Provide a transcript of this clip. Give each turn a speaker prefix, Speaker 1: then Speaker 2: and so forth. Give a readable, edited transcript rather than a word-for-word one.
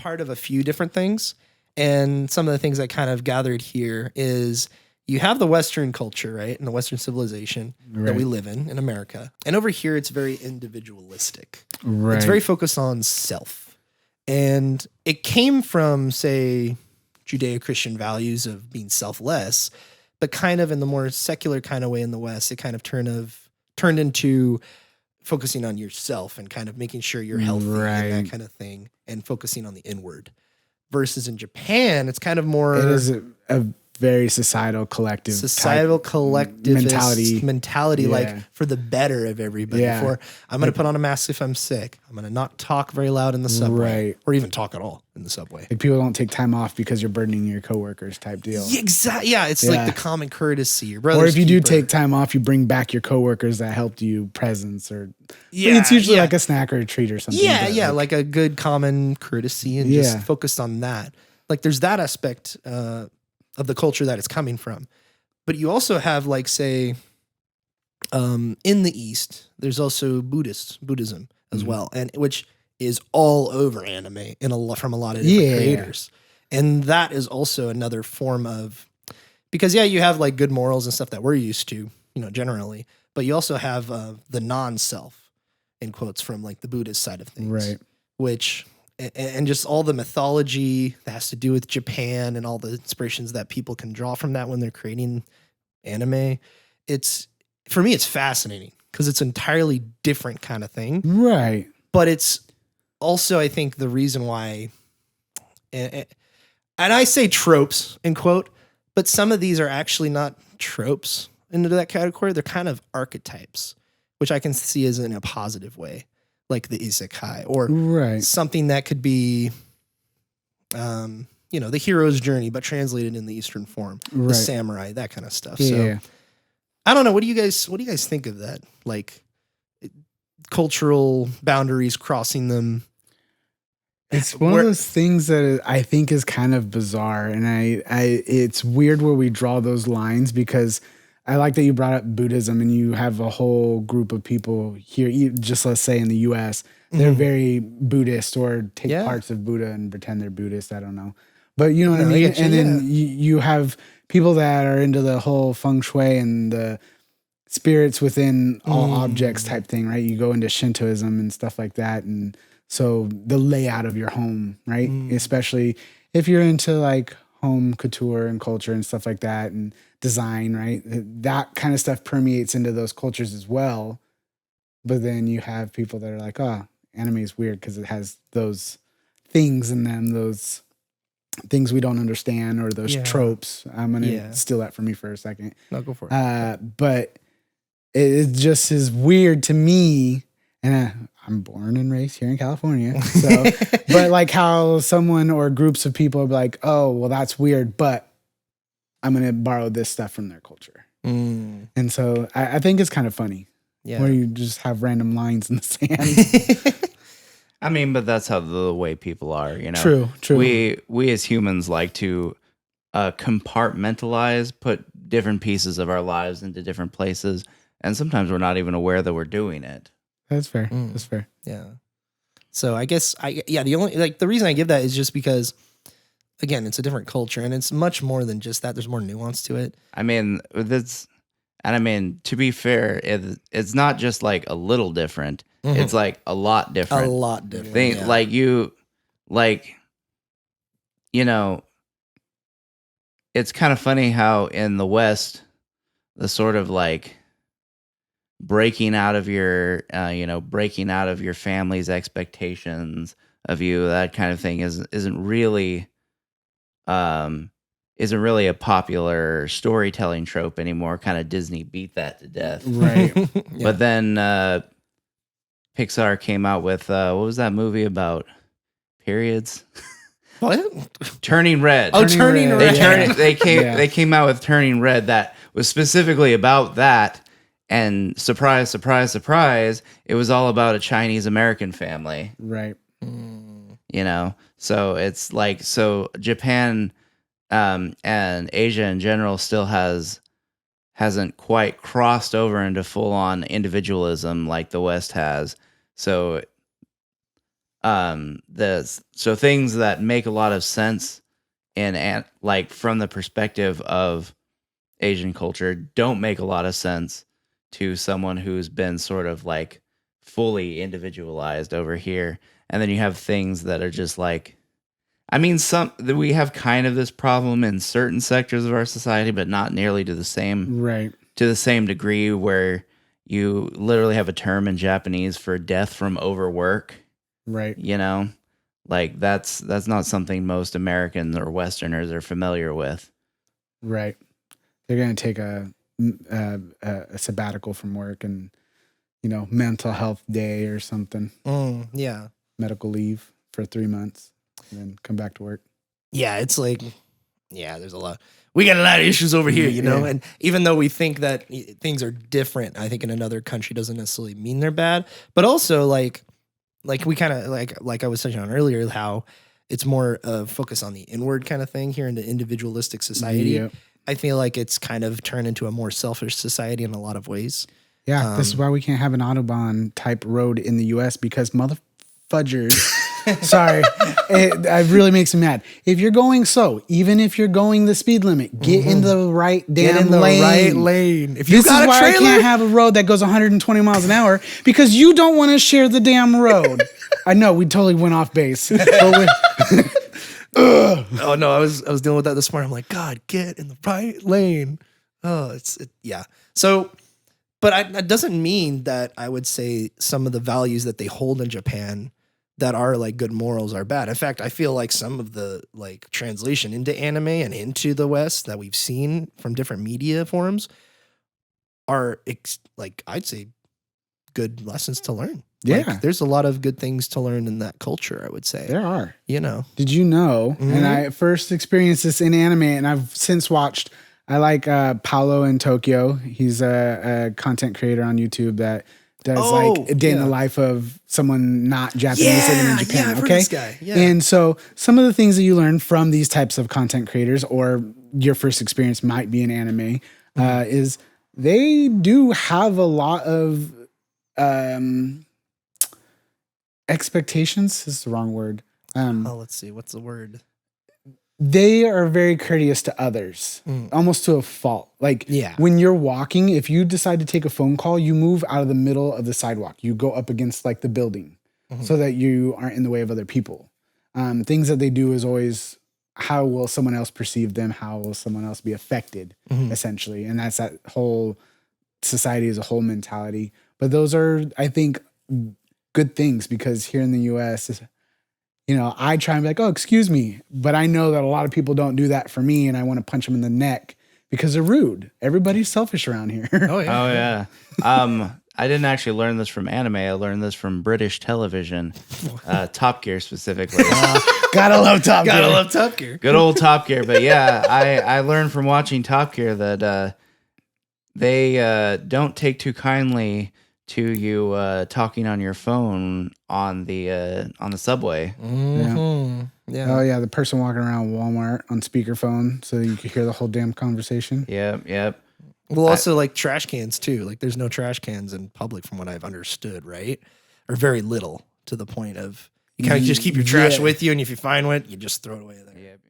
Speaker 1: part of a few different things. And some of the things I kind of gathered here is you have the Western culture, right? And the Western civilization that we live in America. And over here, it's very individualistic.
Speaker 2: Right.
Speaker 1: It's very focused on self. And it came from, say, Judeo-Christian values of being selfless, but kind of in the more secular kind of way in the West, it kind of turned into focusing on yourself and kind of making sure you're healthy and that kind of thing, and focusing on the inward. Versus in Japan, it's kind of more...
Speaker 2: It is a very societal collectivist
Speaker 1: mentality like for the better of everybody. For I'm going to put on a mask if I'm sick. I'm going to not talk very loud in the subway, or even talk at all in the subway.
Speaker 2: Like people don't take time off because you're burdening your coworkers type deal.
Speaker 1: Exactly. Yeah, it's like the common courtesy. Your brother's
Speaker 2: or if you
Speaker 1: keeper.
Speaker 2: do take time off, you bring back your coworkers that helped you presents, or it's usually like a snack or a treat or something.
Speaker 1: Yeah, like a good common courtesy, and just focused on that. Like there's that aspect of the culture that it's coming from. But you also have, like, say, in the East, there's also Buddhism as well, and which is all over anime from a lot of different creators. And that is also another form of, because you have like good morals and stuff that we're used to, generally, but you also have the non-self, in quotes, from like the Buddhist side of things,
Speaker 2: right? Which
Speaker 1: and just all the mythology that has to do with Japan and all the inspirations that people can draw from that when they're creating anime. For me, it's fascinating because it's an entirely different kind of thing.
Speaker 2: Right.
Speaker 1: But it's also, I think, the reason why, and I say tropes, in quote, but some of these are actually not tropes into that category. They're kind of archetypes, which I can see as in a positive way. Like the isekai, or something that could be, the hero's journey, but translated in the Eastern form, the samurai, that kind of stuff. So I don't know. What do you guys think of that? Like cultural boundaries, crossing them.
Speaker 2: It's one of those things that I think is kind of bizarre, and it's weird where we draw those lines, because I like that you brought up Buddhism, and you have a whole group of people here, just let's say in the US, they're very Buddhist, or take parts of Buddha and pretend they're Buddhist. I don't know. But you know what I mean? And then you have people that are into the whole feng shui and the spirits within all objects type thing, right? You go into Shintoism and stuff like that. And so the layout of your home, right? Especially if you're into like home couture and culture and stuff like that, and design, right? That kind of stuff permeates into those cultures as well. But then you have people that are like, oh, anime is weird because it has those things in them, those things we don't understand, or those tropes. I'm going to steal that from you for a second.
Speaker 1: No, go for it.
Speaker 2: But it just is weird to me, and I'm born and raised here in California. So, but like how someone or groups of people are like, oh, well, that's weird, but I'm going to borrow this stuff from their culture. And so I think it's kind of funny where you just have random lines in the sand.
Speaker 3: I mean, but that's how the way people are, you know?
Speaker 2: True.
Speaker 3: We as humans like to compartmentalize, put different pieces of our lives into different places. And sometimes we're not even aware that we're doing it.
Speaker 2: That's fair. That's fair.
Speaker 1: Yeah. So I guess the reason I give that is just because, again, it's a different culture, and it's much more than just that. There's more nuance to it.
Speaker 3: I mean, to be fair, it's not just like a little different. It's like a lot different.
Speaker 1: A lot different.
Speaker 3: It's kind of funny how in the West, the sort of like breaking out of your family's expectations of you, that kind of thing isn't really a popular storytelling trope anymore. Kind of Disney beat that to death.
Speaker 2: Right.
Speaker 3: But then Pixar came out with what was that movie about periods?
Speaker 1: What?
Speaker 3: Turning Red.
Speaker 1: Oh, Turning Red.
Speaker 3: They came out with Turning Red that was specifically about that. And surprise, surprise, surprise, it was all about a Chinese American family.
Speaker 2: Right.
Speaker 3: You know, so it's like, so Japan and Asia in general still hasn't quite crossed over into full on individualism like the West has. So So things that make a lot of sense and like from the perspective of Asian culture don't make a lot of sense to someone who's been sort of like fully individualized over here. And then you have things that are just like, I mean, we have kind of this problem in certain sectors of our society, but not nearly to the same degree, where you literally have a term in Japanese for death from overwork.
Speaker 2: Right.
Speaker 3: You know, like that's not something most Americans or Westerners are familiar with.
Speaker 2: Right. They're going to take a sabbatical from work and, mental health day or something.
Speaker 1: Yeah.
Speaker 2: Medical leave for 3 months and then come back to work.
Speaker 1: Yeah. It's like, there's a lot. We got a lot of issues over here, and even though we think that things are different, I think in another country doesn't necessarily mean they're bad, but also like we kind of like I was touching on earlier, how it's more focus on the inward kind of thing here in the individualistic society. Yep. I feel like it's kind of turned into a more selfish society in a lot of ways.
Speaker 2: Yeah, this is why we can't have an Autobahn type road in the U.S. because motherfudgers. Sorry, it really makes me mad. If you're going even if you're going the speed limit, get in the right damn lane.
Speaker 1: Right lane. If you
Speaker 2: this
Speaker 1: got
Speaker 2: is
Speaker 1: a
Speaker 2: why
Speaker 1: trailer,
Speaker 2: I can't have a road that goes 120 miles an hour because you don't want to share the damn road. I know we totally went off base.
Speaker 1: Oh no, I was dealing with that this morning. I'm like, God, get in the right lane. Oh, yeah. So, but that doesn't mean that I would say some of the values that they hold in Japan that are like good morals are bad. In fact, I feel like some of the like translation into anime and into the West that we've seen from different media forms are like, I'd say good lessons to learn.
Speaker 2: Yeah.
Speaker 1: Like, there's a lot of good things to learn in that culture, I would say.
Speaker 2: There are.
Speaker 1: Did
Speaker 2: you know, and I first experienced this in anime and I've since watched, I like Paolo in Tokyo. He's a content creator on YouTube that does like a day in the life of someone not Japanese living in Japan.
Speaker 1: Yeah, I've heard this guy. Yeah.
Speaker 2: And so some of the things that you learn from these types of content creators, or your first experience might be in anime, is they do have a lot of expectations is the wrong word.
Speaker 1: Let's see. What's the word?
Speaker 2: They are very courteous to others, almost to a fault. Like when you're walking, if you decide to take a phone call, you move out of the middle of the sidewalk. You go up against like the building so that you aren't in the way of other people. Things that they do is always, how will someone else perceive them? How will someone else be affected, essentially? And that's that whole society as a whole mentality. But those are, I think, good things because here in the U.S., I try and be like, oh, excuse me. But I know that a lot of people don't do that for me, and I want to punch them in the neck because they're rude. Everybody's selfish around here.
Speaker 3: Oh, yeah. I didn't actually learn this from anime. I learned this from British television, Top Gear specifically.
Speaker 2: Gotta love Top Gear.
Speaker 1: Gotta love Top Gear.
Speaker 3: Good old Top Gear. But yeah, I learned from watching Top Gear that they don't take too kindly to you talking on your phone on the subway.
Speaker 2: Yeah. Oh yeah, the person walking around Walmart on speakerphone so you could hear the whole damn conversation.
Speaker 3: Yep.
Speaker 1: Well, also like trash cans too. Like there's no trash cans in public from what I've understood, right? Or very little, to the point of you kind of just keep your trash with you, and if you find one, you just throw it away there.
Speaker 3: Yep.